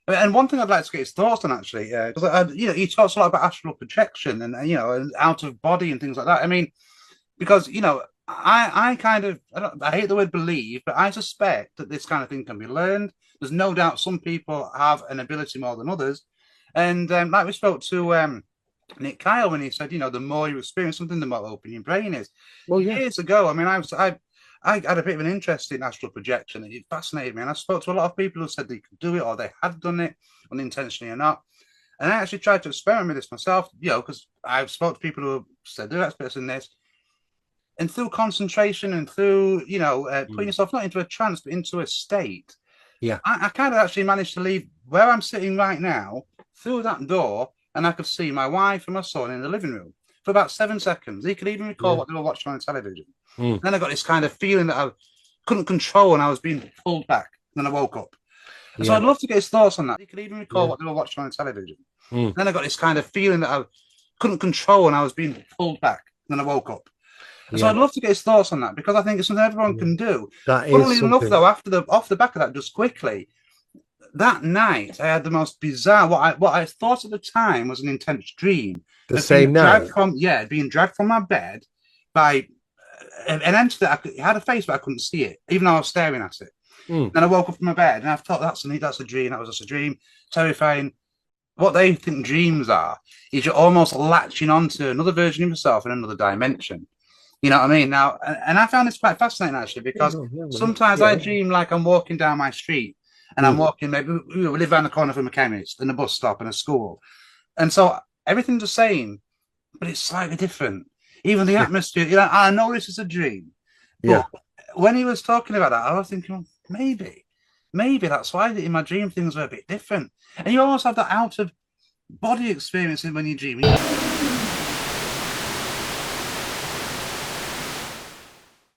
And one thing I'd like to get his thoughts on actually, because he talks a lot about astral projection and and out of body and things like that. I mean, because I kind of I hate the word believe, but I suspect that this kind of thing can be learned. There's no doubt some people have an ability more than others, and like we spoke to Nick Kyle when he said, the more you experience something, the more open your brain is. Well, yeah. Years ago, I mean, I had a bit of an interest in astral projection. It fascinated me, and I spoke to a lot of people who said they could do it or they had done it unintentionally or not. And I actually tried to experiment with this myself, because I've spoke to people who said they're experts in this, and through concentration and through putting Mm. yourself not into a trance but into a state, Yeah. I kind of actually managed to leave where I'm sitting right now through that door, and I could see my wife and my son in the living room for about 7 seconds. He could even recall Yeah. what they were watching on television. Mm. And then I got this kind of feeling that I couldn't control and I was being pulled back. And then I woke up. And so Yeah. I'd love to get his thoughts on that. He could even recall Yeah. what they were watching on television. Mm. And then I got this kind of feeling that I couldn't control and I was being pulled back. And then I woke up. And so Yeah. I'd love to get his thoughts on that because I think it's something everyone Yeah. can do. That is Funnily enough, something. though, after the off the back of that, just quickly, that night I had the most bizarre what I thought at the time was an intense dream The of being same dragged night. from being dragged from my bed by an entity that it had a face but I couldn't see it, even though I was staring at it. Mm. Then I woke up from my bed and I thought that's a dream. That was just a dream. Terrifying. What they think dreams are is you're almost latching onto another version of yourself in another dimension. You know what I mean? Now, and I found this quite fascinating actually Yeah, because no, yeah, man. sometimes I Yeah. dream like I'm walking down my street and I'm Mm. walking, maybe we live around the corner from a chemist and a bus stop and a school. And so everything's the same, but it's slightly different. Even the Yeah. atmosphere, I know this is a dream, but Yeah. when he was talking about that, I was thinking, well, maybe that's why in my dream things were a bit different. And you almost have that out of body experience when you dream.